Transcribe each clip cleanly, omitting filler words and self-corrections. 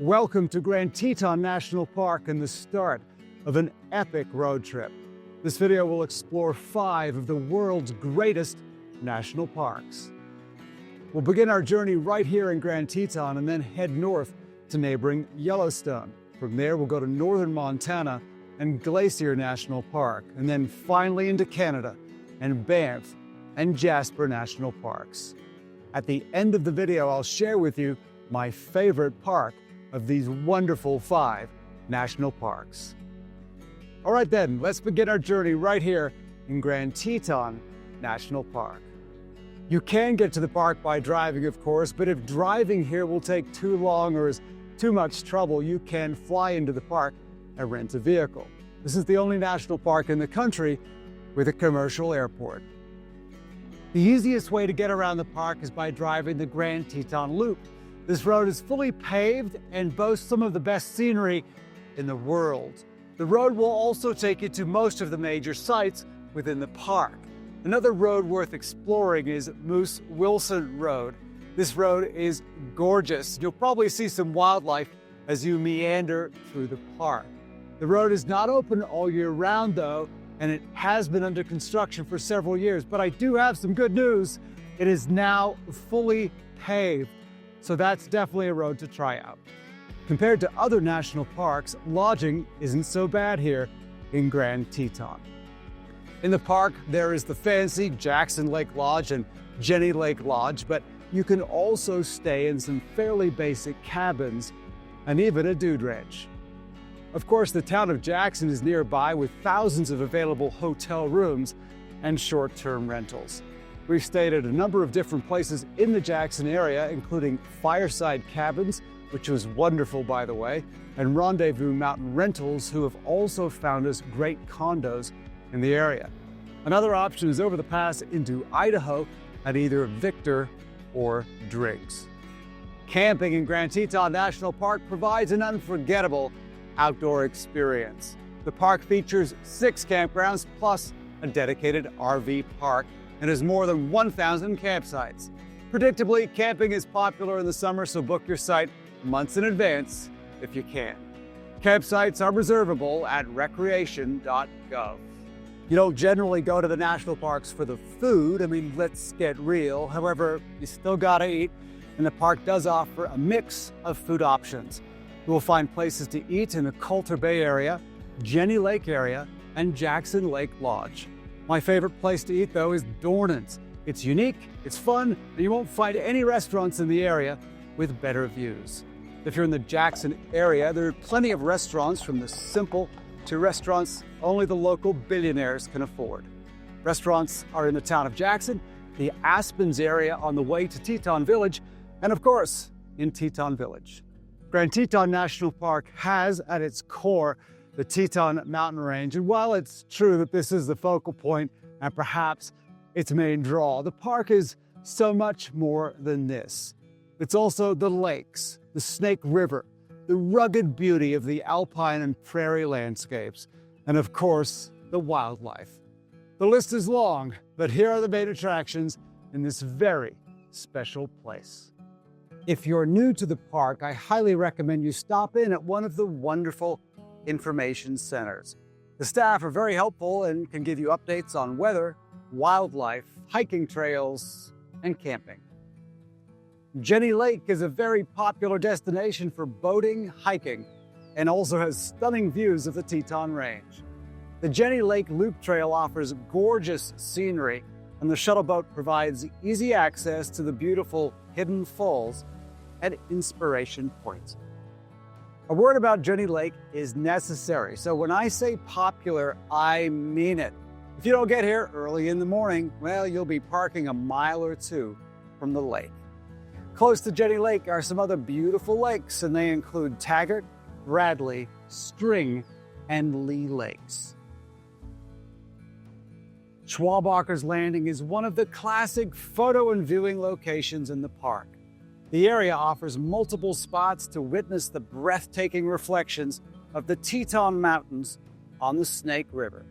Welcome to Grand Teton National Park and the start of an epic road trip. This video will explore 5 of the world's greatest national parks. We'll begin our journey right here in Grand Teton and then head north to neighboring Yellowstone. From there, we'll go to northern Montana and Glacier National Park, and then finally into Canada and Banff and Jasper National Parks. At the end of the video, I'll share with you my favorite park of these wonderful 5 national parks. All right then, let's begin our journey right here in Grand Teton National Park. You can get to the park by driving, of course, but if driving here will take too long or is too much trouble, you can fly into the park and rent a vehicle. This is the only national park in the country with a commercial airport. The easiest way to get around the park is by driving the Grand Teton Loop. This road is fully paved and boasts some of the best scenery in the world. The road will also take you to most of the major sites within the park. Another road worth exploring is Moose Wilson Road. This road is gorgeous. You'll probably see some wildlife as you meander through the park. The road is not open all year round though, and it has been under construction for several years, but I do have some good news. It is now fully paved. So that's definitely a road to try out. Compared to other national parks, lodging isn't so bad here in Grand Teton. In the park, there is the fancy Jackson Lake Lodge and Jenny Lake Lodge, but you can also stay in some fairly basic cabins and even a dude ranch. Of course, the town of Jackson is nearby with thousands of available hotel rooms and short-term rentals. We've stayed at a number of different places in the Jackson area, including Fireside Cabins, which was wonderful by the way, and Rendezvous Mountain Rentals, who have also found us great condos in the area. Another option is over the pass into Idaho at either Victor or Driggs. Camping in Grand Teton National Park provides an unforgettable outdoor experience. The park features 6 campgrounds plus a dedicated RV park and has more than 1,000 campsites. Predictably, camping is popular in the summer, so book your site months in advance if you can. Campsites are reservable at recreation.gov. You don't generally go to the national parks for the food. I mean, let's get real. However, you still gotta eat, and the park does offer a mix of food options. You will find places to eat in the Coulter Bay area, Jenny Lake area, and Jackson Lake Lodge. My favorite place to eat, though, is Dornan's. It's unique, it's fun, and you won't find any restaurants in the area with better views. If you're in the Jackson area, there are plenty of restaurants, from the simple to restaurants only the local billionaires can afford. Restaurants are in the town of Jackson, the Aspens area on the way to Teton Village, and of course, in Teton Village. Grand Teton National Park has at its core the Teton mountain range, and while it's true that this is the focal point and perhaps its main draw, the park is so much more than this. It's also the lakes, the Snake River, the rugged beauty of the alpine and prairie landscapes, and of course, the wildlife. The list is long, but here are the main attractions in this very special place. If you're new to the park, I highly recommend you stop in at one of the wonderful information centers. The staff are very helpful and can give you updates on weather, wildlife, hiking trails, and camping. Jenny Lake is a very popular destination for boating, hiking, and also has stunning views of the Teton Range. The Jenny Lake Loop Trail offers gorgeous scenery, and the shuttle boat provides easy access to the beautiful hidden falls at Inspiration Point. A word about Jenny Lake is necessary, so when I say popular, I mean it. If you don't get here early in the morning, well, you'll be parking a mile or 2 from the lake. Close to Jenny Lake are some other beautiful lakes, and they include Taggart, Bradley, String, and Lee Lakes. Schwabacher's Landing is one of the classic photo and viewing locations in the park. The area offers multiple spots to witness the breathtaking reflections of the Teton Mountains on the Snake River.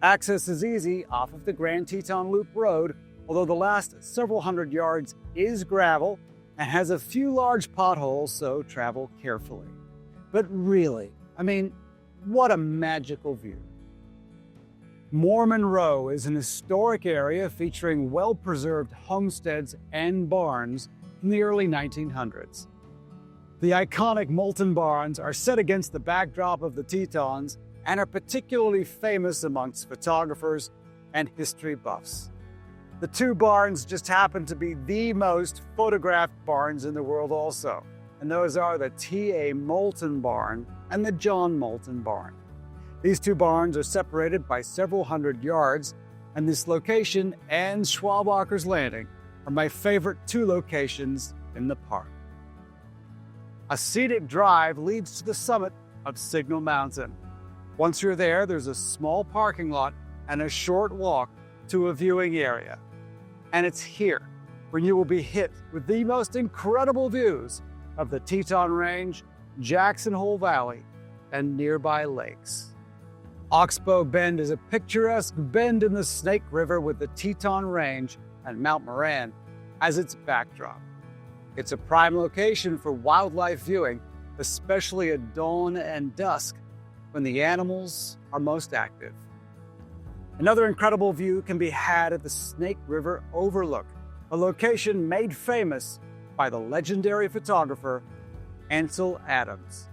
Access is easy off of the Grand Teton Loop Road, although the last several hundred yards is gravel and has a few large potholes, so travel carefully. But really, what a magical view. Mormon Row is an historic area featuring well-preserved homesteads and barns from the early 1900s. The iconic Moulton Barns are set against the backdrop of the Tetons and are particularly famous amongst photographers and history buffs. The two barns just happen to be the most photographed barns in the world also, and those are the T.A. Moulton Barn and the John Moulton Barn. These two barns are separated by several hundred yards, and this location and Schwabacher's Landing are my favorite two locations in the park. A scenic drive leads to the summit of Signal Mountain. Once you're there, there's a small parking lot and a short walk to a viewing area. And it's here where you will be hit with the most incredible views of the Teton Range, Jackson Hole Valley, and nearby lakes. Oxbow Bend is a picturesque bend in the Snake River with the Teton Range and Mount Moran as its backdrop. It's a prime location for wildlife viewing, especially at dawn and dusk when the animals are most active. Another incredible view can be had at the Snake River Overlook, a location made famous by the legendary photographer Ansel Adams.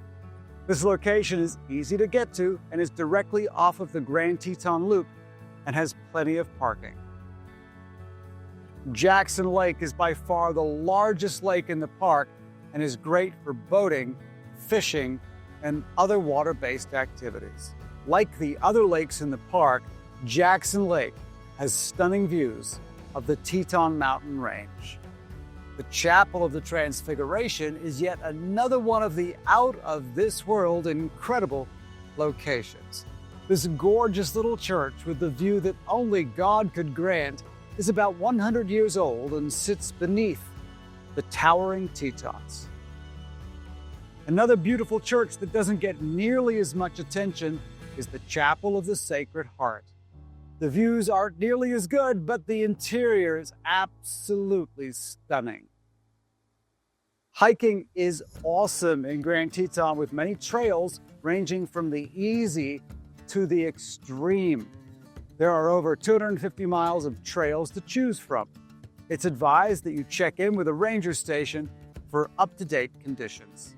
This location is easy to get to and is directly off of the Grand Teton Loop and has plenty of parking. Jackson Lake is by far the largest lake in the park and is great for boating, fishing, and other water-based activities. Like the other lakes in the park, Jackson Lake has stunning views of the Teton Mountain Range. The Chapel of the Transfiguration is yet another one of the out-of-this-world incredible locations. This gorgeous little church with the view that only God could grant is about 100 years old and sits beneath the towering Tetons. Another beautiful church that doesn't get nearly as much attention is the Chapel of the Sacred Heart. The views aren't nearly as good, but the interior is absolutely stunning. Hiking is awesome in Grand Teton with many trails ranging from the easy to the extreme. There are over 250 miles of trails to choose from. It's advised that you check in with a ranger station for up-to-date conditions.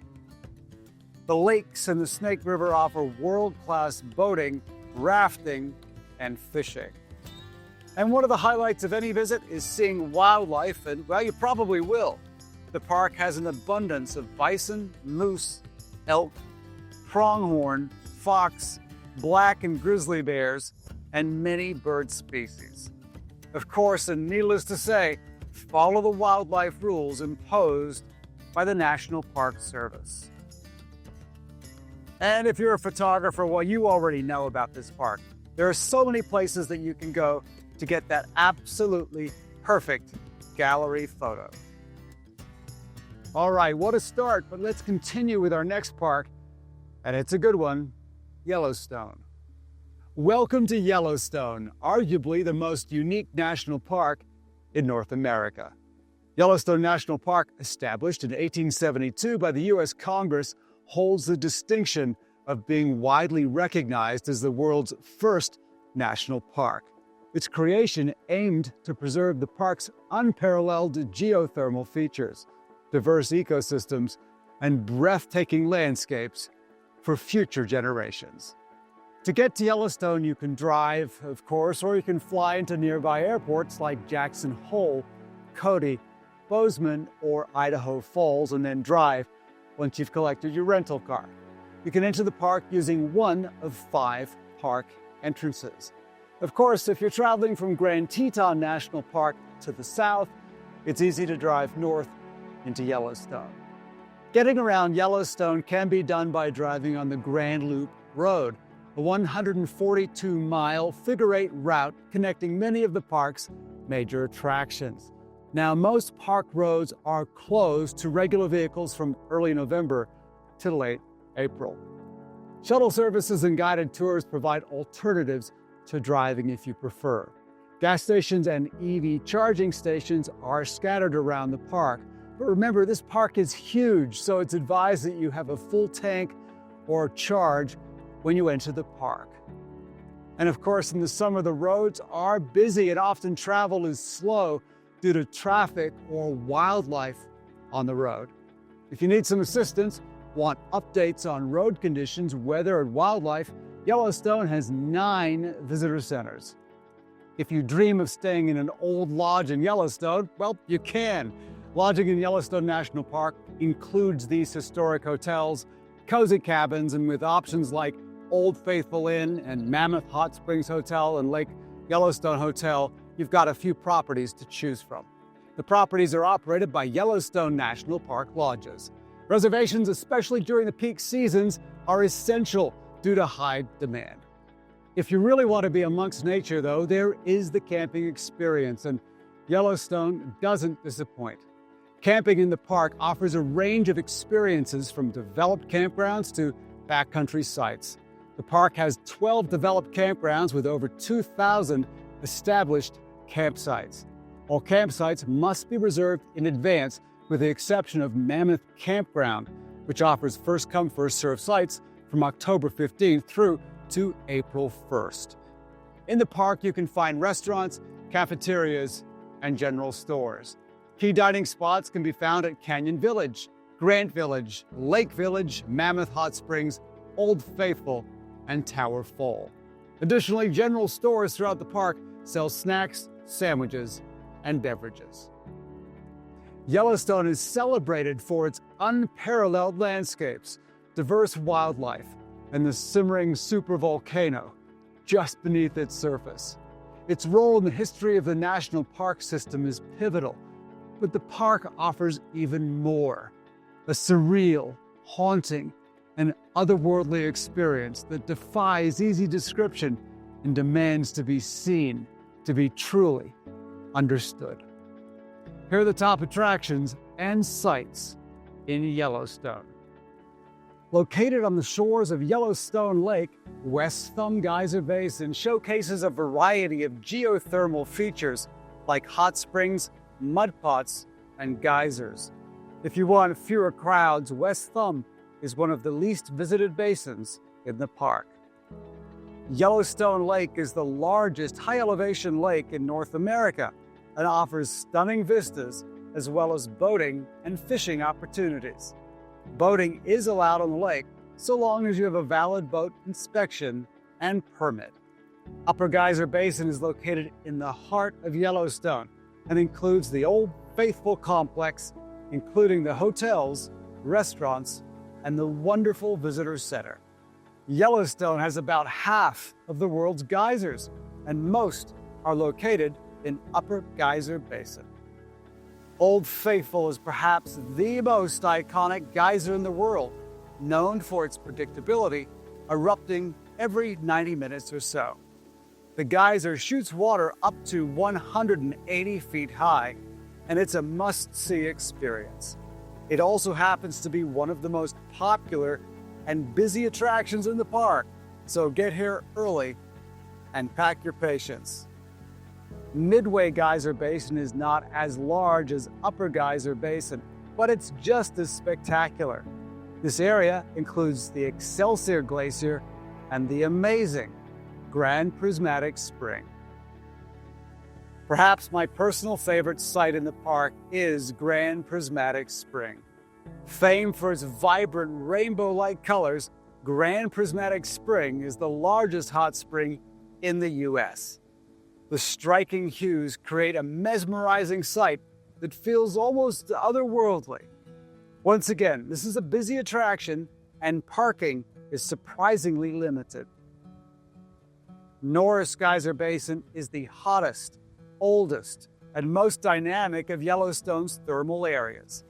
The lakes in the Snake River offer world-class boating, rafting, and fishing. And one of the highlights of any visit is seeing wildlife, and well, you probably will. The park has an abundance of bison, moose, elk, pronghorn, fox, black and grizzly bears, and many bird species. Of course, and needless to say, follow the wildlife rules imposed by the National Park Service. And if you're a photographer, well, you already know about this park. There are so many places that you can go to get that absolutely perfect gallery photo. All right, what a start, but let's continue with our next park, and it's a good one, Yellowstone. Welcome to Yellowstone, arguably the most unique national park in North America. Yellowstone National Park, established in 1872 by the U.S. Congress, holds the distinction of being widely recognized as the world's first national park. Its creation aimed to preserve the park's unparalleled geothermal features, diverse ecosystems, and breathtaking landscapes for future generations. To get to Yellowstone, you can drive, of course, or you can fly into nearby airports like Jackson Hole, Cody, Bozeman, or Idaho Falls, and then drive once you've collected your rental car. You can enter the park using one of 5 park entrances. Of course, if you're traveling from Grand Teton National Park to the south, it's easy to drive north into Yellowstone. Getting around Yellowstone can be done by driving on the Grand Loop Road, a 142-mile figure-8 route connecting many of the park's major attractions. Now, most park roads are closed to regular vehicles from early November to late April. Shuttle services and guided tours provide alternatives to driving if you prefer. Gas stations and EV charging stations are scattered around the park, But remember, this park is huge, so it's advised that you have a full tank or charge when you enter the park. And of course, in the summer, the roads are busy and often travel is slow due to traffic or wildlife on the road. If you need some assistance, want updates on road conditions, weather, and wildlife, Yellowstone has 9 visitor centers. If you dream of staying in an old lodge in Yellowstone, well, you can. Lodging in Yellowstone National Park includes these historic hotels, cozy cabins, and with options like Old Faithful Inn and Mammoth Hot Springs Hotel and Lake Yellowstone Hotel, you've got a few properties to choose from. The properties are operated by Yellowstone National Park lodges. Reservations, especially during the peak seasons, are essential due to high demand. If you really want to be amongst nature, though, there is the camping experience, and Yellowstone doesn't disappoint. Camping in the park offers a range of experiences from developed campgrounds to backcountry sites. The park has 12 developed campgrounds with over 2,000 established campsites. All campsites must be reserved in advance, with the exception of Mammoth Campground, which offers first-come, first-served sites from October 15th through to April 1st. In the park, you can find restaurants, cafeterias, and general stores. Key dining spots can be found at Canyon Village, Grant Village, Lake Village, Mammoth Hot Springs, Old Faithful, and Tower Fall. Additionally, general stores throughout the park sell snacks, sandwiches, and beverages. Yellowstone is celebrated for its unparalleled landscapes, diverse wildlife, and the simmering supervolcano just beneath its surface. Its role in the history of the national park system is pivotal, but the park offers even more. A surreal, haunting, and otherworldly experience that defies easy description and demands to be seen, to be truly understood. Here are the top attractions and sites in Yellowstone. Located on the shores of Yellowstone Lake, West Thumb Geyser Basin showcases a variety of geothermal features like hot springs, mud pots, and geysers. If you want fewer crowds, West Thumb is one of the least visited basins in the park. Yellowstone Lake is the largest high-elevation lake in North America and offers stunning vistas as well as boating and fishing opportunities. Boating is allowed on the lake so long as you have a valid boat inspection and permit. Upper Geyser Basin is located in the heart of Yellowstone and includes the Old Faithful complex, including the hotels, restaurants, and the wonderful visitor center. Yellowstone has about half of the world's geysers, and most are located in Upper Geyser Basin. Old Faithful is perhaps the most iconic geyser in the world, known for its predictability, erupting every 90 minutes or so. The geyser shoots water up to 180 feet high, and it's a must-see experience. It also happens to be one of the most popular and busy attractions in the park, so get here early and pack your patience. Midway Geyser Basin is not as large as Upper Geyser Basin, but it's just as spectacular. This area includes the Excelsior Glacier and the amazing Grand Prismatic Spring. Perhaps my personal favorite site in the park is Grand Prismatic Spring. Famed for its vibrant rainbow-like colors, Grand Prismatic Spring is the largest hot spring in the U.S. The striking hues create a mesmerizing sight that feels almost otherworldly. Once again, this is a busy attraction and parking is surprisingly limited. Norris Geyser Basin is the hottest, oldest, and most dynamic of Yellowstone's thermal areas.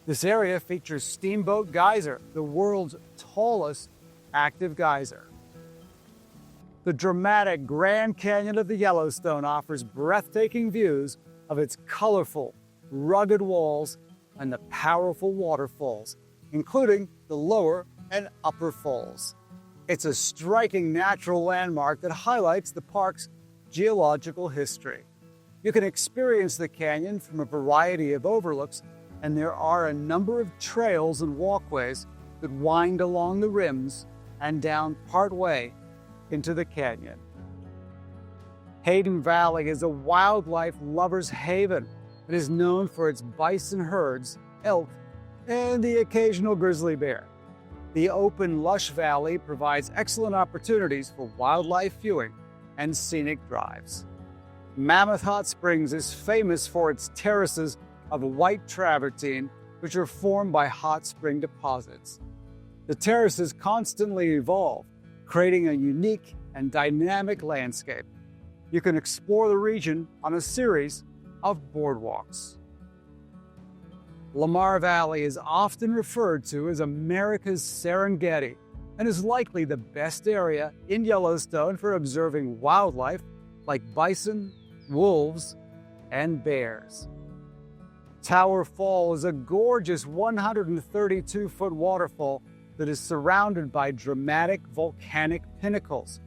This area features Steamboat Geyser, the world's tallest active geyser. The dramatic Grand Canyon of the Yellowstone offers breathtaking views of its colorful, rugged walls and the powerful waterfalls, including the lower and upper falls. It's a striking natural landmark that highlights the park's geological history. You can experience the canyon from a variety of overlooks, and there are a number of trails and walkways that wind along the rims and down partway into the canyon. Hayden Valley is a wildlife lover's haven. It is known for its bison herds, elk, and the occasional grizzly bear. The open, lush valley provides excellent opportunities for wildlife viewing and scenic drives. Mammoth Hot Springs is famous for its terraces of white travertine, which are formed by hot spring deposits. The terraces constantly evolve, creating a unique and dynamic landscape. You can explore the region on a series of boardwalks. Lamar Valley is often referred to as America's Serengeti and is likely the best area in Yellowstone for observing wildlife like bison, wolves, and bears. Tower Fall is a gorgeous 132-foot waterfall that is surrounded by dramatic volcanic pinnacles.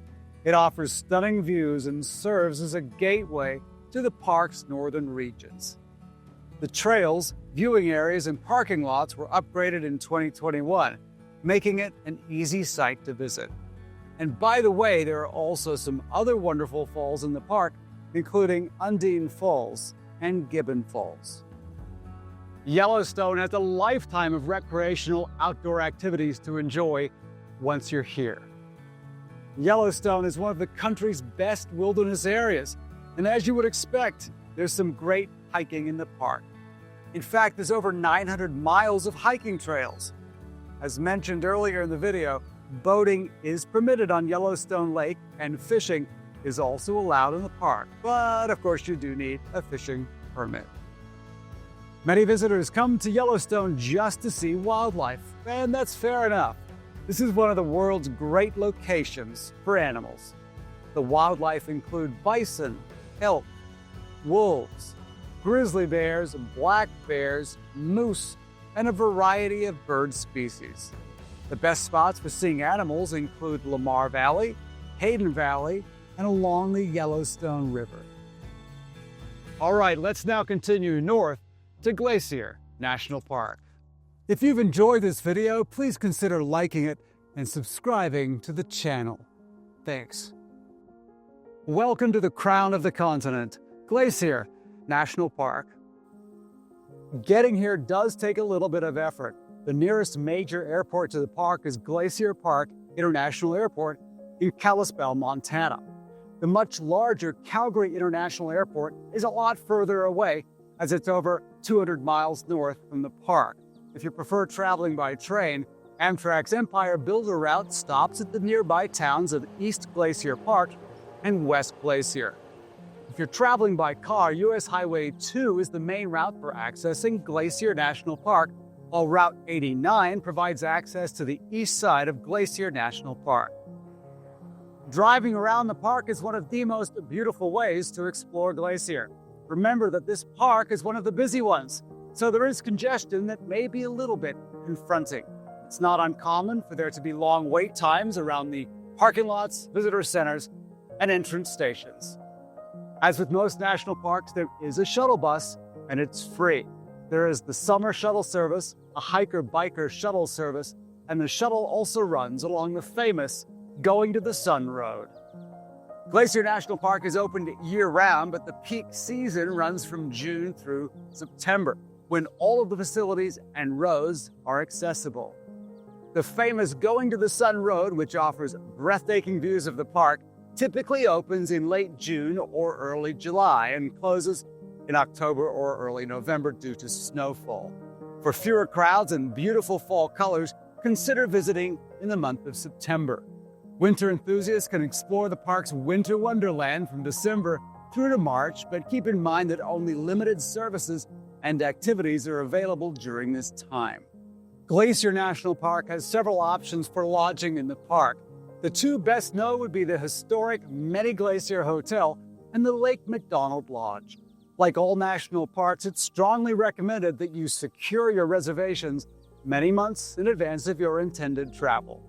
It offers stunning views and serves as a gateway to the park's northern regions. The trails, viewing areas, and parking lots were upgraded in 2021, making it an easy site to visit. And by the way, there are also some other wonderful falls in the park, including Undine Falls and Gibbon Falls. Yellowstone has a lifetime of recreational outdoor activities to enjoy once you're here. Yellowstone is one of the country's best wilderness areas, and as you would expect, there's some great hiking in the park. In fact, there's over 900 miles of hiking trails. As mentioned earlier in the video, boating is permitted on Yellowstone Lake, and fishing is also allowed in the park, but of course you do need a fishing permit. Many visitors come to Yellowstone just to see wildlife, and that's fair enough. This is one of the world's great locations for animals. The wildlife include bison, elk, wolves, grizzly bears, black bears, moose, and a variety of bird species. The best spots for seeing animals include Lamar Valley, Hayden Valley, and along the Yellowstone River. All right, let's now continue north to Glacier National Park. If you've enjoyed this video, please consider liking it and subscribing to the channel. Thanks. Welcome to the crown of the continent, Glacier National Park. Getting here does take a little bit of effort. The nearest major airport to the park is Glacier Park International Airport in Kalispell, Montana. The much larger Calgary International Airport is a lot further away, as it's over 200 miles north from the park. If you prefer traveling by train, Amtrak's Empire Builder route stops at the nearby towns of East Glacier Park and West Glacier. If you're traveling by car, US Highway 2 is the main route for accessing Glacier National Park, while Route 89 provides access to the east side of Glacier National Park. Driving around the park is one of the most beautiful ways to explore Glacier. Remember that this park is one of the busy ones, so there is congestion that may be a little bit confronting. It's not uncommon for there to be long wait times around the parking lots, visitor centers, and entrance stations. As with most national parks, there is a shuttle bus, and it's free. There is the summer shuttle service, a hiker-biker shuttle service, and the shuttle also runs along the famous Going to the Sun Road. Glacier National Park is open year-round, but the peak season runs from June through September, when all of the facilities and roads are accessible. The famous Going to the Sun Road, which offers breathtaking views of the park, typically opens in late June or early July and closes in October or early November due to snowfall. For fewer crowds and beautiful fall colors, consider visiting in the month of September. Winter enthusiasts can explore the park's winter wonderland from December through to March, but keep in mind that only limited services and activities are available during this time. Glacier National Park has several options for lodging in the park. The two best known would be the historic Many Glacier Hotel and the Lake McDonald Lodge. Like all national parks, it's strongly recommended that you secure your reservations many months in advance of your intended travel.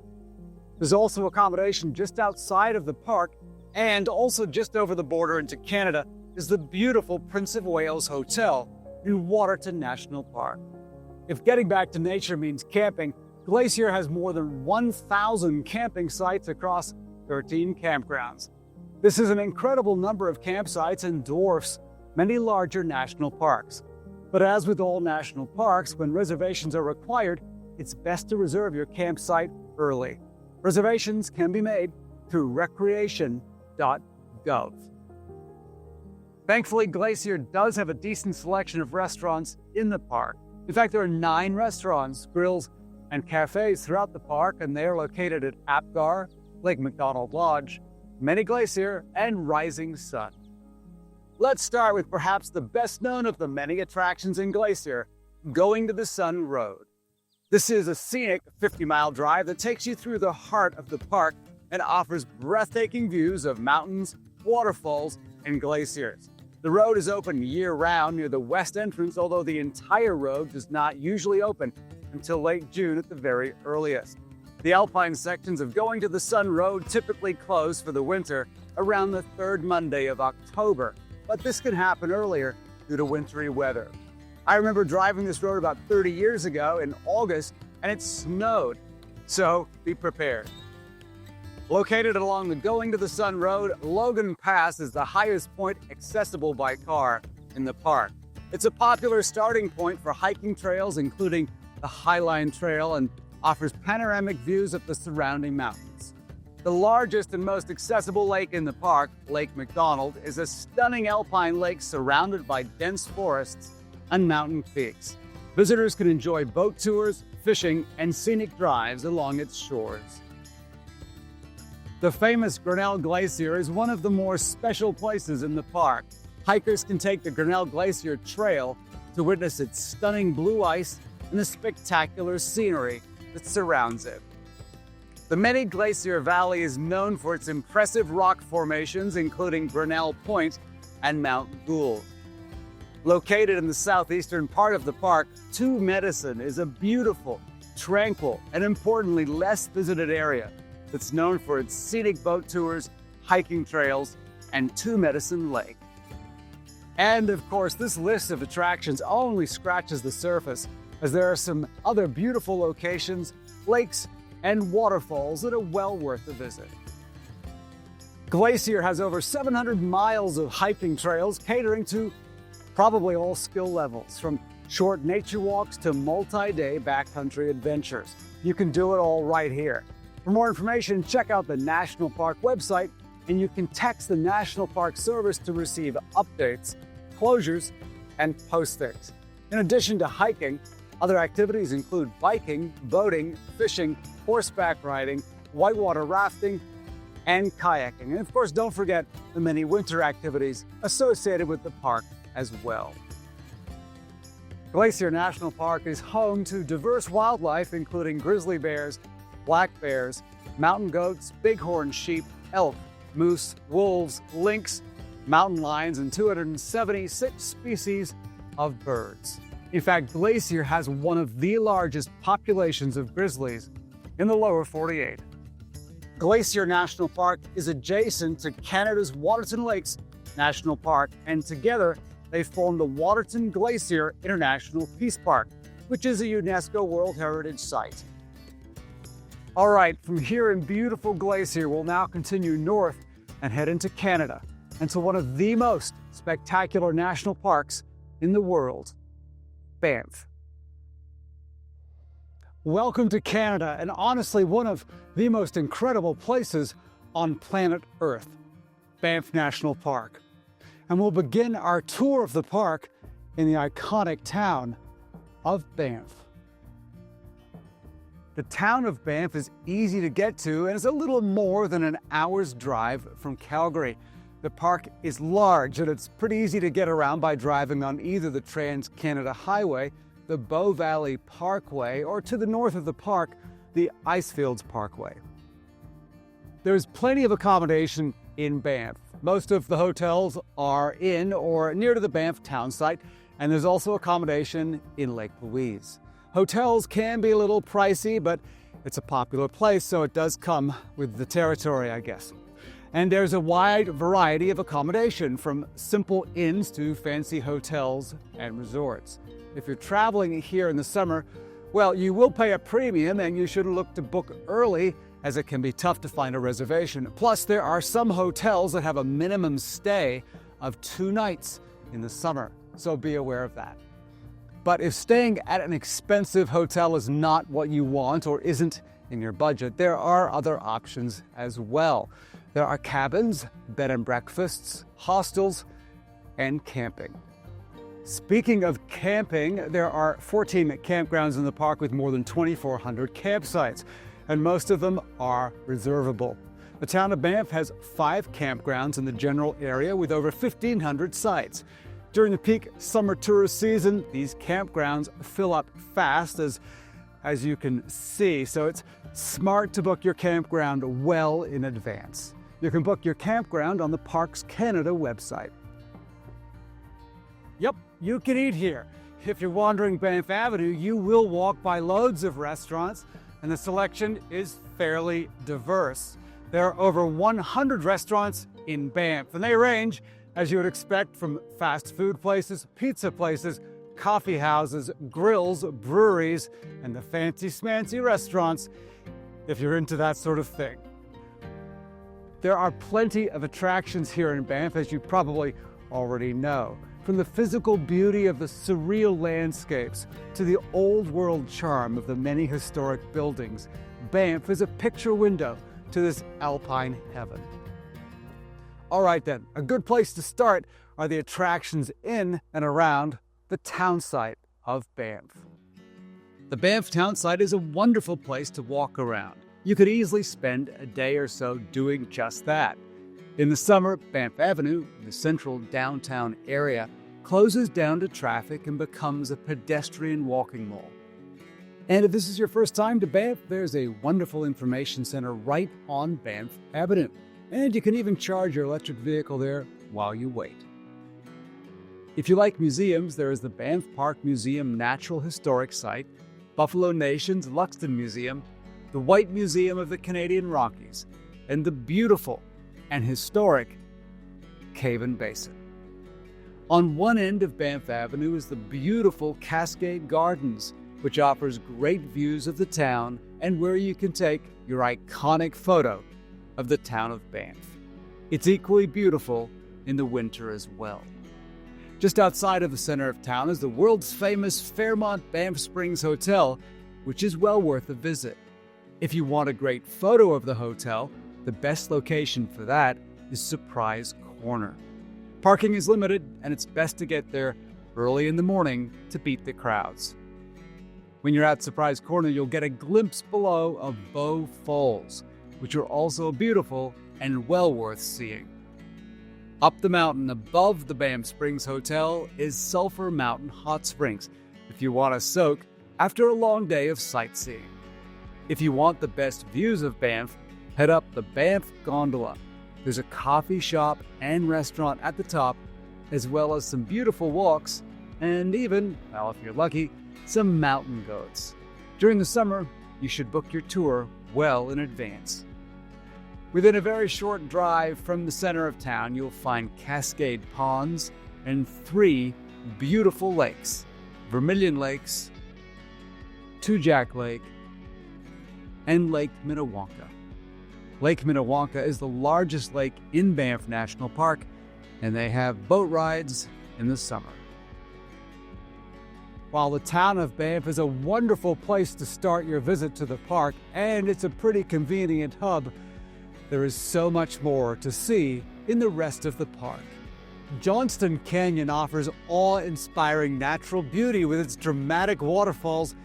There's also accommodation just outside of the park, and also just over the border into Canada is the beautiful Prince of Wales Hotel in Waterton National Park. If getting back to nature means camping, Glacier has more than 1,000 camping sites across 13 campgrounds. This is an incredible number of campsites and dwarfs many larger national parks. But as with all national parks, when reservations are required, it's best to reserve your campsite early. Reservations can be made through recreation.gov. Thankfully, Glacier does have a decent selection of restaurants in the park. In fact, there are 9 restaurants, grills, and cafes throughout the park, and they are located at Apgar, Lake McDonald Lodge, Many Glacier, and Rising Sun. Let's start with perhaps the best known of the many attractions in Glacier, Going to the Sun Road. This is a scenic 50-mile drive that takes you through the heart of the park and offers breathtaking views of mountains, waterfalls, and glaciers. The road is open year-round near the west entrance, although the entire road does not usually open until late June at the very earliest. The alpine sections of Going to the Sun Road typically close for the winter around the 3rd Monday of October, but this can happen earlier due to wintry weather. I remember driving this road about 30 years ago in August, and it snowed, so be prepared. Located along the Going to the Sun Road, Logan Pass is the highest point accessible by car in the park. It's a popular starting point for hiking trails, including the Highline Trail, and offers panoramic views of the surrounding mountains. The largest and most accessible lake in the park, Lake McDonald, is a stunning alpine lake surrounded by dense forests and mountain peaks. Visitors can enjoy boat tours, fishing, and scenic drives along its shores. The famous Grinnell Glacier is one of the more special places in the park. Hikers can take the Grinnell Glacier Trail to witness its stunning blue ice and the spectacular scenery that surrounds it. The Many Glacier Valley is known for its impressive rock formations, including Grinnell Point and Mount Gould. Located in the southeastern part of the park, Two Medicine is a beautiful, tranquil, and importantly less visited area that's known for its scenic boat tours, hiking trails, and Two Medicine Lake. And of course, this list of attractions only scratches the surface, as there are some other beautiful locations, lakes, and waterfalls that are well worth a visit. Glacier has over 700 miles of hiking trails catering to probably all skill levels, from short nature walks to multi-day backcountry adventures. You can do it all right here. For more information, check out the National Park website, and you can text the National Park Service to receive updates, closures, and postings. In addition to hiking, other activities include biking, boating, fishing, horseback riding, whitewater rafting, and kayaking. And of course, don't forget the many winter activities associated with the park as well. Glacier National Park is home to diverse wildlife, including grizzly bears, black bears, mountain goats, bighorn sheep, elk, moose, wolves, lynx, mountain lions, and 276 species of birds. In fact, Glacier has one of the largest populations of grizzlies in the lower 48. Glacier National Park is adjacent to Canada's Waterton Lakes National Park, and together they form the Waterton Glacier International Peace Park, which is a UNESCO World Heritage Site. All right, from here in beautiful Glacier, we'll now continue north and head into Canada, and to one of the most spectacular national parks in the world, Banff. Welcome to Canada, and honestly one of the most incredible places on planet Earth, Banff National Park. And we'll begin our tour of the park in the iconic town of Banff. The town of Banff is easy to get to and is a little more than an hour's drive from Calgary. The park is large and it's pretty easy to get around by driving on either the Trans-Canada Highway, the Bow Valley Parkway, or to the north of the park, the Icefields Parkway. There's plenty of accommodation in Banff. Most of the hotels are in or near to the Banff town site, and there's also accommodation in Lake Louise. Hotels can be a little pricey, but it's a popular place, so it does come with the territory, I guess. And there's a wide variety of accommodation, from simple inns to fancy hotels and resorts. If you're traveling here in the summer, well, you will pay a premium, and you should look to book early, as it can be tough to find a reservation. Plus, there are some hotels that have a minimum stay of 2 nights in the summer, so be aware of that. But if staying at an expensive hotel is not what you want or isn't in your budget, there are other options as well. There are cabins, bed and breakfasts, hostels, and camping. Speaking of camping, there are 14 campgrounds in the park with more than 2,400 campsites, and most of them are reservable. The town of Banff has 5 campgrounds in the general area with over 1,500 sites. During the peak summer tourist season, these campgrounds fill up fast, as you can see, so it's smart to book your campground well in advance. You can book your campground on the Parks Canada website. Yep, you can eat here. If you're wandering Banff Avenue, you will walk by loads of restaurants, and the selection is fairly diverse. There are over 100 restaurants in Banff, and they range, as you would expect, from fast food places, pizza places, coffee houses, grills, breweries, and the fancy smancy restaurants, if you're into that sort of thing. There are plenty of attractions here in Banff, as you probably already know. From the physical beauty of the surreal landscapes to the old world charm of the many historic buildings, Banff is a picture window to this alpine heaven. All right then, a good place to start are the attractions in and around the town site of Banff. The Banff town site is a wonderful place to walk around. You could easily spend a day or so doing just that. In the summer, Banff Avenue, the central downtown area, closes down to traffic and becomes a pedestrian walking mall. And if this is your first time to Banff, there's a wonderful information center right on Banff Avenue. And you can even charge your electric vehicle there while you wait. If you like museums, there is the Banff Park Museum Natural Historic Site, Buffalo Nation's Luxton Museum, the White Museum of the Canadian Rockies, and the beautiful and historic Cavan Basin. On one end of Banff Avenue is the beautiful Cascade Gardens, which offers great views of the town and where you can take your iconic photo of the town of Banff. It's equally beautiful in the winter as well. Just outside of the center of town is the world's famous Fairmont Banff Springs Hotel, which is well worth a visit. If you want a great photo of the hotel, the best location for that is Surprise Corner. Parking is limited, and it's best to get there early in the morning to beat the crowds. When you're at Surprise Corner, you'll get a glimpse below of Bow Falls, which are also beautiful and well worth seeing. Up the mountain above the Banff Springs Hotel is Sulphur Mountain Hot Springs, if you want to soak after a long day of sightseeing. If you want the best views of Banff, head up the Banff Gondola. There's a coffee shop and restaurant at the top, as well as some beautiful walks, and even, well, if you're lucky, some mountain goats. During the summer, you should book your tour well in advance. Within a very short drive from the center of town, you'll find Cascade Ponds and 3 beautiful lakes: Vermilion Lakes, Two Jack Lake, and Lake Minnewanka. Lake Minnewanka is the largest lake in Banff National Park, and they have boat rides in the summer. While the town of Banff is a wonderful place to start your visit to the park, and it's a pretty convenient hub, there is so much more to see in the rest of the park. Johnston Canyon offers awe-inspiring natural beauty with its dramatic waterfalls,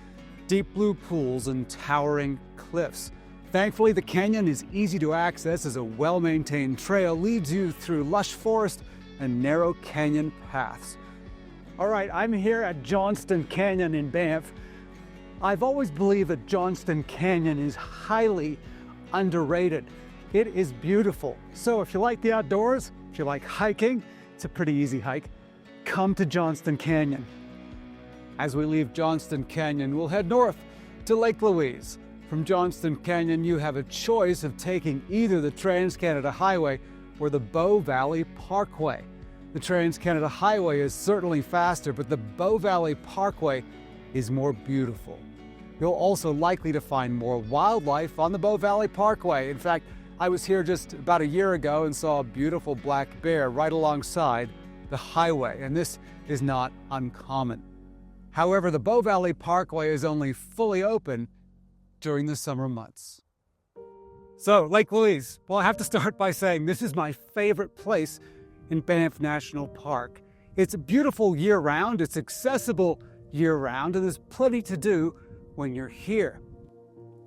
deep blue pools, and towering cliffs. Thankfully, the canyon is easy to access as a well-maintained trail leads you through lush forest and narrow canyon paths. All right, I'm here at Johnston Canyon in Banff. I've always believed that Johnston Canyon is highly underrated. It is beautiful. So if you like the outdoors, if you like hiking, it's a pretty easy hike, come to Johnston Canyon. As we leave Johnston Canyon, we'll head north to Lake Louise. From Johnston Canyon, you have a choice of taking either the Trans-Canada Highway or the Bow Valley Parkway. The Trans-Canada Highway is certainly faster, but the Bow Valley Parkway is more beautiful. You'll also likely to find more wildlife on the Bow Valley Parkway. In fact, I was here just about a year ago and saw a beautiful black bear right alongside the highway, and this is not uncommon. However, the Bow Valley Parkway is only fully open during the summer months. So, Lake Louise. Well, I have to start by saying this is my favorite place in Banff National Park. It's beautiful year-round, it's accessible year-round, and there's plenty to do when you're here.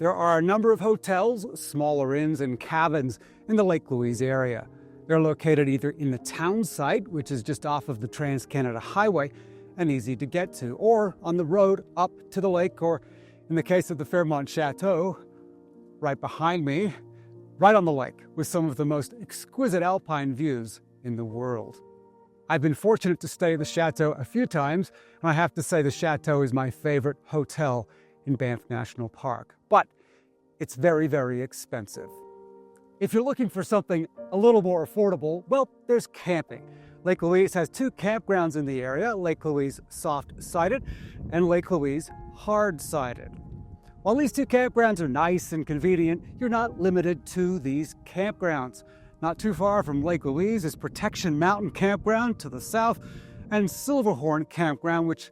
There are a number of hotels, smaller inns, and cabins in the Lake Louise area. They're located either in the town site, which is just off of the Trans-Canada Highway and easy to get to, or on the road up to the lake, or in the case of the Fairmont Chateau, right behind me, right on the lake, with some of the most exquisite alpine views in the world. I've been fortunate to stay at the Chateau a few times, and I have to say the Chateau is my favorite hotel in Banff National Park, but it's very, very expensive. If you're looking for something a little more affordable, well, there's camping. Lake Louise has two campgrounds in the area, Lake Louise soft-sided and Lake Louise hard-sided. While these two campgrounds are nice and convenient, you're not limited to these campgrounds. Not too far from Lake Louise is Protection Mountain Campground to the south, and Silverhorn Campground, which,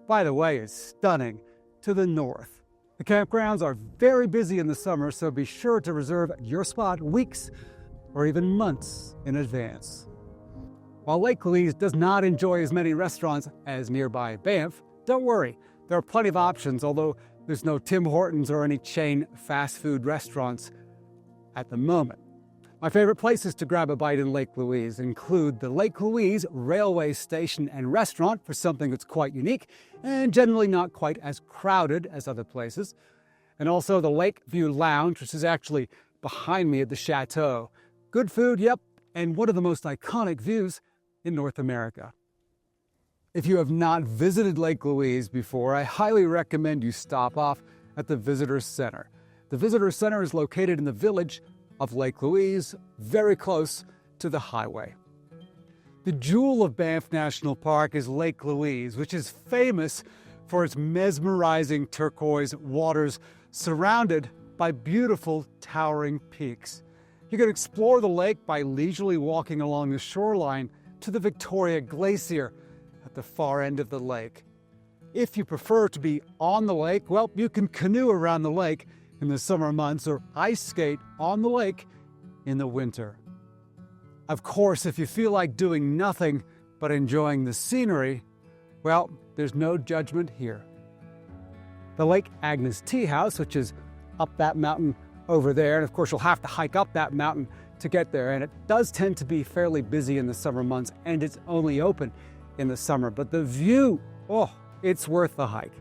by the way, is stunning, to the north. The campgrounds are very busy in the summer, so be sure to reserve your spot weeks or even months in advance. While Lake Louise does not enjoy as many restaurants as nearby Banff, don't worry, there are plenty of options, although there's no Tim Hortons or any chain fast food restaurants at the moment. My favorite places to grab a bite in Lake Louise include the Lake Louise Railway Station and Restaurant for something that's quite unique and generally not quite as crowded as other places, and also the Lakeview Lounge, which is actually behind me at the Chateau. Good food, yep, and one of the most iconic views in North America. If you have not visited Lake Louise before, I highly recommend you stop off at the Visitor Center. The Visitor Center is located in the village of Lake Louise, very close to the highway. The jewel of Banff National Park is Lake Louise, which is famous for its mesmerizing turquoise waters surrounded by beautiful towering peaks. You can explore the lake by leisurely walking along the shoreline to the Victoria Glacier at the far end of the lake. If you prefer to be on the lake, well, you can canoe around the lake in the summer months or ice skate on the lake in the winter. Of course, if you feel like doing nothing but enjoying the scenery, well, there's no judgment here. The Lake Agnes Tea House, which is up that mountain over there, and of course you'll have to hike up that mountain to get there, and it does tend to be fairly busy in the summer months, and it's only open in the summer, but the view, oh, it's worth the hike.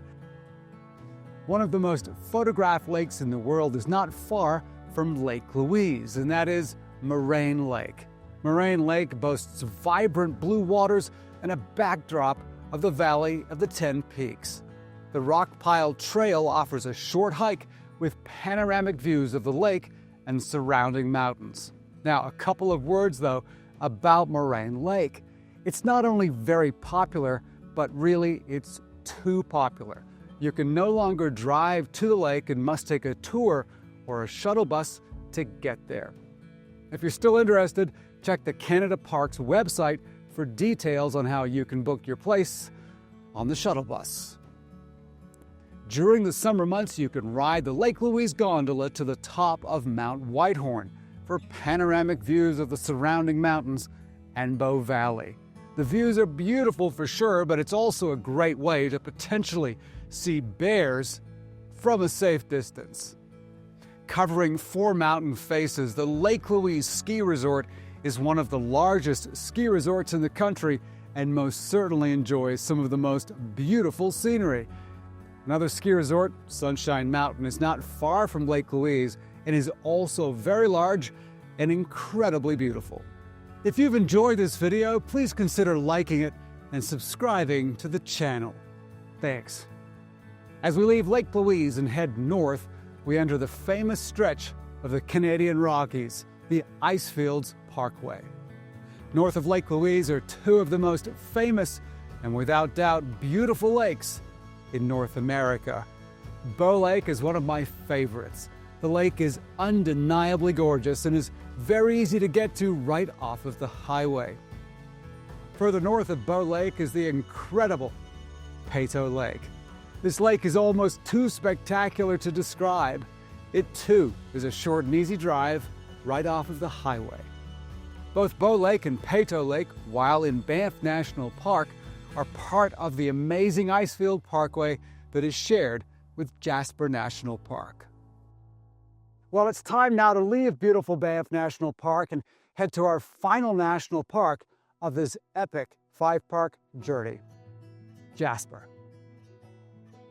One of the most photographed lakes in the world is not far from Lake Louise, and that is Moraine Lake. Moraine Lake boasts vibrant blue waters and a backdrop of the Valley of the 10 Peaks. The Rock Pile Trail offers a short hike with panoramic views of the lake and surrounding mountains. Now, a couple of words, though, about Moraine Lake. It's not only very popular, but really it's too popular. You can no longer drive to the lake and must take a tour or a shuttle bus to get there. If you're still interested, check the Canada Parks website for details on how you can book your place on the shuttle bus. During the summer months, you can ride the Lake Louise gondola to the top of Mount Whitehorn for panoramic views of the surrounding mountains and Bow Valley. The views are beautiful for sure, but it's also a great way to potentially see bears from a safe distance. Covering 4 mountain faces, the Lake Louise Ski Resort is one of the largest ski resorts in the country and most certainly enjoys some of the most beautiful scenery. Another ski resort, Sunshine Mountain, is not far from Lake Louise and is also very large and incredibly beautiful. If you've enjoyed this video, please consider liking it and subscribing to the channel. Thanks. As we leave Lake Louise and head north, we enter the famous stretch of the Canadian Rockies, the Icefields Parkway. North of Lake Louise are two of the most famous and without doubt beautiful lakes in North America. Bow Lake is one of my favorites. The lake is undeniably gorgeous and is very easy to get to right off of the highway. Further north of Bow Lake is the incredible Peyto Lake. This lake is almost too spectacular to describe. It too is a short and easy drive right off of the highway. Both Bow Lake and Peyto Lake, while in Banff National Park, are part of the amazing Icefield Parkway that is shared with Jasper National Park. Well, it's time now to leave beautiful Banff National Park and head to our final national park of this epic 5-park journey, Jasper.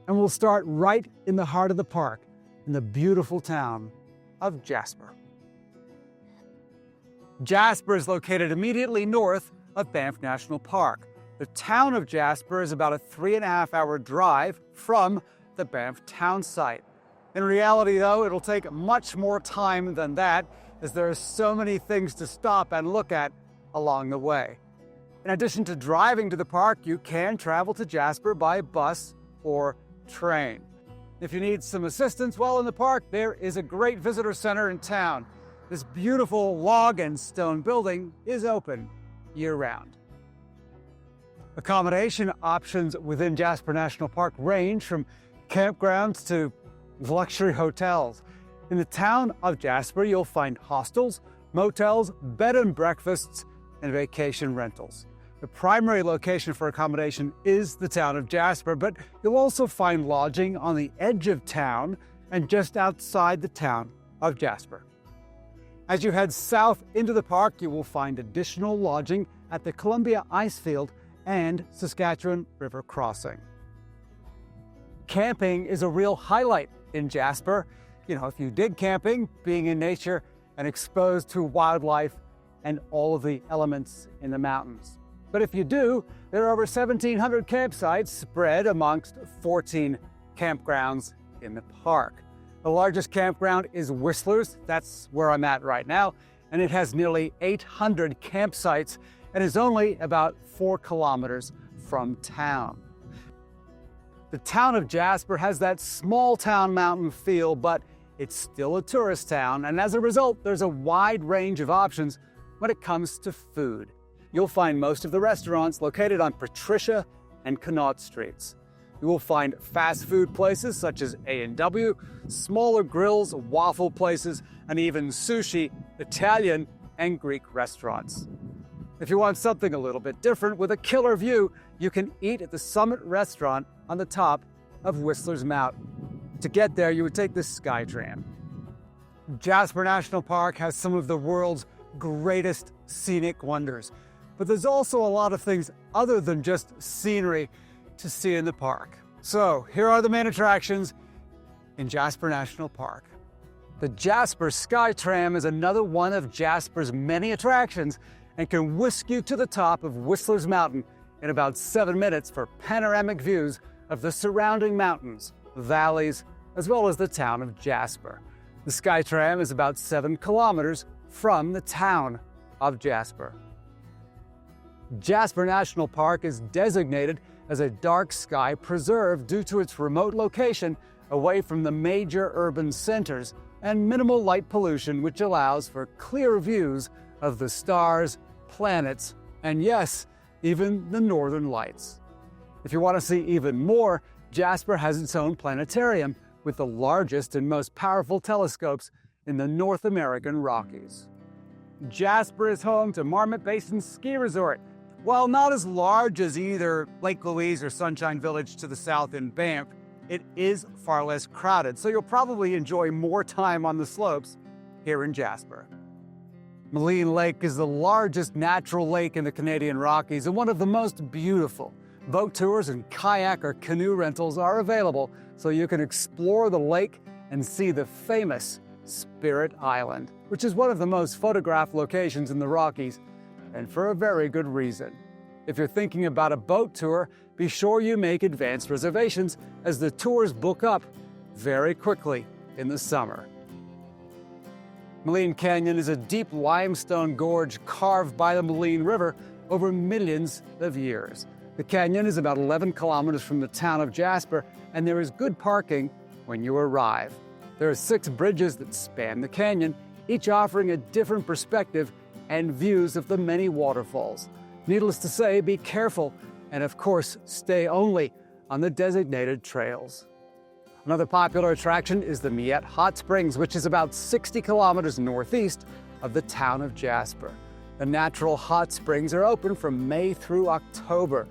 And we'll start right in the heart of the park, in the beautiful town of Jasper. Jasper is located immediately north of Banff National Park. The town of Jasper is about a 3.5-hour drive from the Banff town site. In reality, though, it'll take much more time than that, as there are so many things to stop and look at along the way. In addition to driving to the park, you can travel to Jasper by bus or train. If you need some assistance while in the park, there is a great visitor center in town. This beautiful log and stone building is open year-round. Accommodation options within Jasper National Park range from campgrounds to luxury hotels. In the town of Jasper, you'll find hostels, motels, bed and breakfasts, and vacation rentals. The primary location for accommodation is the town of Jasper, but you'll also find lodging on the edge of town and just outside the town of Jasper. As you head south into the park, you will find additional lodging at the Columbia Icefield and Saskatchewan River crossing. Camping is a real highlight in Jasper. If you dig camping, being in nature and exposed to wildlife and all of the elements in the mountains. But if you do, there are over 1,700 campsites spread amongst 14 campgrounds in the park. The largest campground is Whistler's, that's where I'm at right now, and it has nearly 800 campsites and is only about 4 kilometers from town. The town of Jasper has that small town mountain feel, but it's still a tourist town, and as a result, there's a wide range of options when it comes to food. You'll find most of the restaurants located on Patricia and Connaught Streets. You will find fast food places such as A&W, smaller grills, waffle places, and even sushi, Italian, and Greek restaurants. If you want something a little bit different with a killer view, you can eat at the Summit Restaurant on the top of Whistler's Mountain. To get there, you would take the SkyTram. Jasper National Park has some of the world's greatest scenic wonders, but there's also a lot of things other than just scenery to see in the park. So here are the main attractions in Jasper National Park. The Jasper SkyTram is another one of Jasper's many attractions and can whisk you to the top of Whistler's Mountain in about 7 minutes for panoramic views of the surrounding mountains, valleys, as well as the town of Jasper. The SkyTram is about 7 kilometers from the town of Jasper. Jasper National Park is designated as a dark sky preserve due to its remote location away from the major urban centers and minimal light pollution, which allows for clear views of the stars, planets, and yes, even the northern lights. If you want to see even more, Jasper has its own planetarium with the largest and most powerful telescopes in the North American Rockies. Jasper is home to Marmot Basin Ski Resort. While not as large as either Lake Louise or Sunshine Village to the south in Banff, it is far less crowded, so you'll probably enjoy more time on the slopes here in Jasper. Maligne Lake is the largest natural lake in the Canadian Rockies and one of the most beautiful. Boat tours and kayak or canoe rentals are available, so you can explore the lake and see the famous Spirit Island, which is one of the most photographed locations in the Rockies, and for a very good reason. If you're thinking about a boat tour, be sure you make advanced reservations, as the tours book up very quickly in the summer. Moline Canyon is a deep limestone gorge carved by the Moline River over millions of years. The canyon is about 11 kilometers from the town of Jasper, and there is good parking when you arrive. There are 6 bridges that span the canyon, each offering a different perspective and views of the many waterfalls. Needless to say, be careful, and of course, stay only on the designated trails. Another popular attraction is the Miette Hot Springs, which is about 60 kilometers northeast of the town of Jasper. The natural hot springs are open from May through October.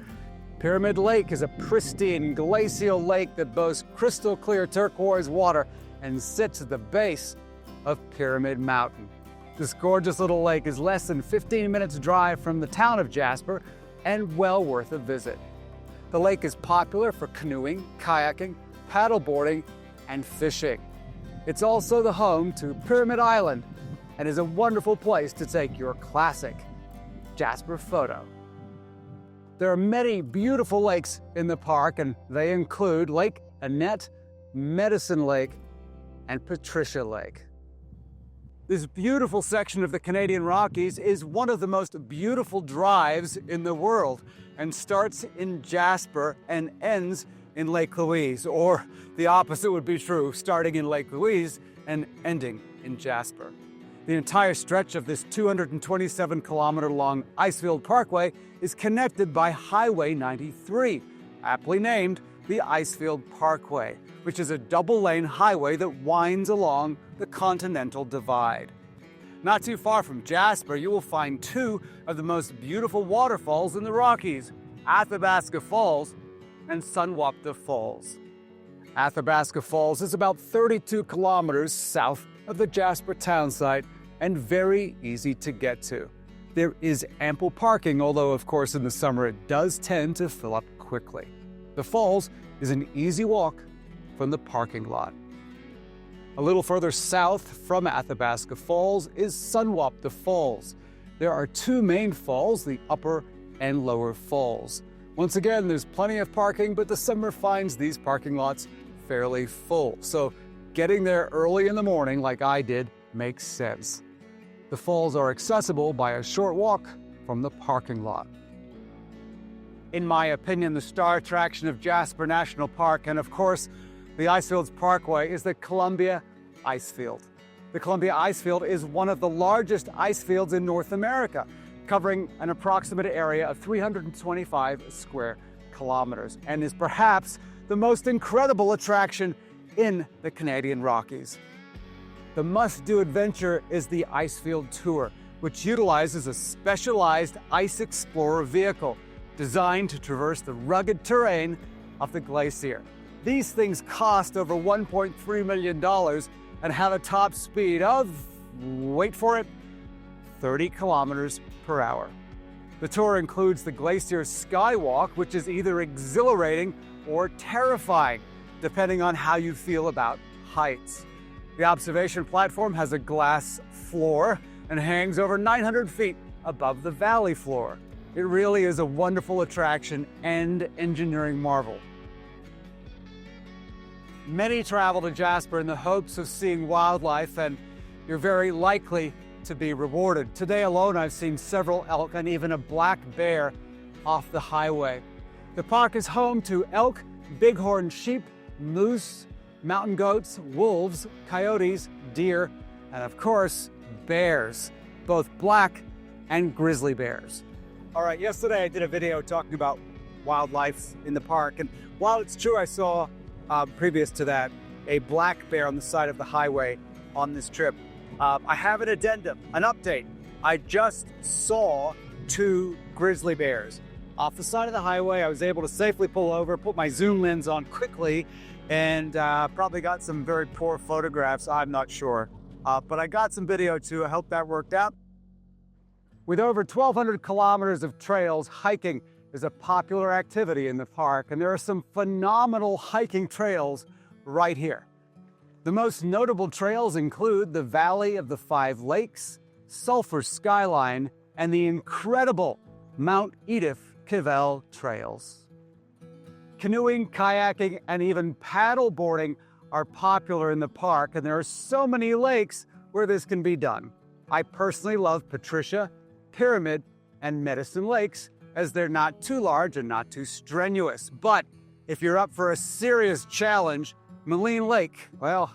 Pyramid Lake is a pristine glacial lake that boasts crystal clear turquoise water and sits at the base of Pyramid Mountain. This gorgeous little lake is less than 15 minutes drive from the town of Jasper and well worth a visit. The lake is popular for canoeing, kayaking, paddleboarding, and fishing. It's also the home to Pyramid Island and is a wonderful place to take your classic Jasper photo. There are many beautiful lakes in the park, and they include Lake Annette, Medicine Lake, and Patricia Lake. This beautiful section of the Canadian Rockies is one of the most beautiful drives in the world and starts in Jasper and ends in Lake Louise, or the opposite would be true, starting in Lake Louise and ending in Jasper. The entire stretch of this 227-kilometer-long Icefield Parkway is connected by Highway 93, aptly named the Icefield Parkway, which is a double-lane highway that winds along the Continental Divide. Not too far from Jasper, you will find 2 of the most beautiful waterfalls in the Rockies, Athabasca Falls and Sunwapta Falls. Athabasca Falls is about 32 kilometers south of the Jasper town site and very easy to get to. There is ample parking, although of course in the summer it does tend to fill up quickly. The falls is an easy walk from the parking lot. A little further south from Athabasca Falls is Sunwapta Falls. There are 2 main falls, the Upper and Lower Falls. Once again, there's plenty of parking, but the summer finds these parking lots fairly full. So getting there early in the morning, like I did, makes sense. The falls are accessible by a short walk from the parking lot. In my opinion, the star attraction of Jasper National Park, and of course, the Icefields Parkway, is the Columbia Icefield. The Columbia Icefield is one of the largest ice fields in North America, covering an approximate area of 325 square kilometers, and is perhaps the most incredible attraction in the Canadian Rockies. The must-do adventure is the Icefield Tour, which utilizes a specialized ice explorer vehicle designed to traverse the rugged terrain of the glacier. These things cost over $1.3 million and have a top speed of, wait for it, 30 kilometers per hour. The tour includes the Glacier Skywalk, which is either exhilarating or terrifying, depending on how you feel about heights. The observation platform has a glass floor and hangs over 900 feet above the valley floor. It really is a wonderful attraction and engineering marvel. Many travel to Jasper in the hopes of seeing wildlife, and you're very likely to be rewarded. Today alone, I've seen several elk and even a black bear off the highway. The park is home to elk, bighorn sheep, moose, mountain goats, wolves, coyotes, deer, and of course, bears, both black and grizzly bears. All right, yesterday I did a video talking about wildlife in the park, and while it's true I saw, previous to that, a black bear on the side of the highway on this trip, I have an addendum, an update. I just saw 2 grizzly bears off the side of the highway. I was able to safely pull over, put my zoom lens on quickly, and probably got some very poor photographs, I'm not sure. But I got some video too, I hope that worked out. With over 1,200 kilometers of trails, hiking is a popular activity in the park, and there are some phenomenal hiking trails right here. The most notable trails include the Valley of the 5 Lakes, Sulphur Skyline, and the incredible Mount Edith Cavell trails. Canoeing, kayaking, and even paddle boarding are popular in the park, and there are so many lakes where this can be done. I personally love Patricia, Pyramid, and Medicine Lakes, as they're not too large and not too strenuous. But if you're up for a serious challenge, Moline Lake, well,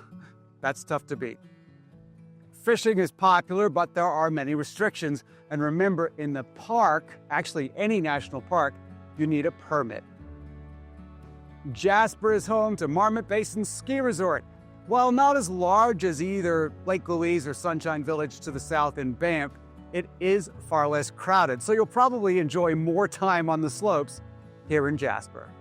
that's tough to beat. Fishing is popular, but there are many restrictions. And remember, in the park, actually any national park, you need a permit. Jasper is home to Marmot Basin Ski Resort. While not as large as either Lake Louise or Sunshine Village to the south in Banff, it is far less crowded, so you'll probably enjoy more time on the slopes here in Jasper.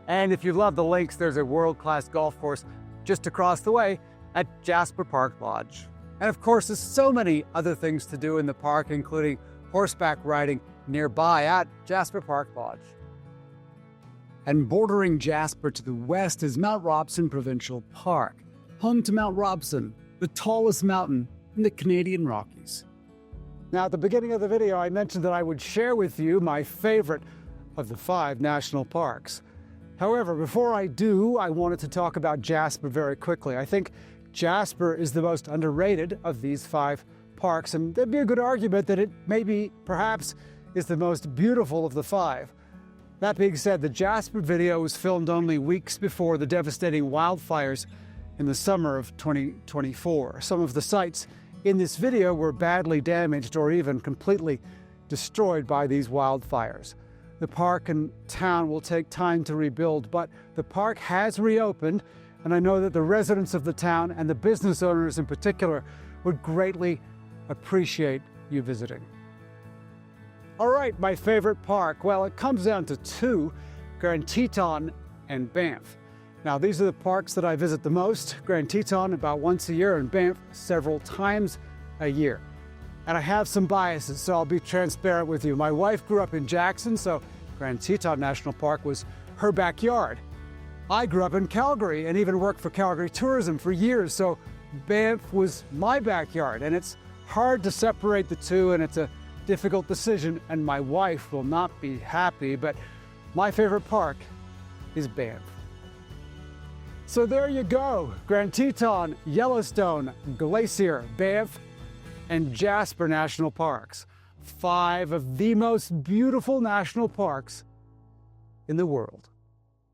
And if you love the links, there's a world-class golf course just across the way at Jasper Park Lodge. And of course, there's so many other things to do in the park, including horseback riding nearby at Jasper Park Lodge. And bordering Jasper to the west is Mount Robson Provincial Park, home to Mount Robson, the tallest mountain in the Canadian Rockies. Now, at the beginning of the video, I mentioned that I would share with you my favorite of the 5 national parks. However, before I do, I wanted to talk about Jasper very quickly. I think Jasper is the most underrated of these 5 parks, and there'd be a good argument that it maybe, perhaps, is the most beautiful of the 5. That being said, the Jasper video was filmed only weeks before the devastating wildfires in the summer of 2024. Some of the sites in this video were badly damaged or even completely destroyed by these wildfires. The park and town will take time to rebuild, but the park has reopened, and I know that the residents of the town and the business owners in particular would greatly appreciate you visiting. All right, my favorite park, well, it comes down to 2, Grand Teton and Banff. Now, these are the parks that I visit the most. Grand Teton about once a year and Banff several times a year. And I have some biases, so I'll be transparent with you. My wife grew up in Jackson, so Grand Teton National Park was her backyard. I grew up in Calgary and even worked for Calgary Tourism for years, so Banff was my backyard. And it's hard to separate the two, and it's a difficult decision, and my wife will not be happy, but my favorite park is Banff. So there you go, Grand Teton, Yellowstone, Glacier, Banff, and Jasper National Parks. 5 of the most beautiful national parks in the world.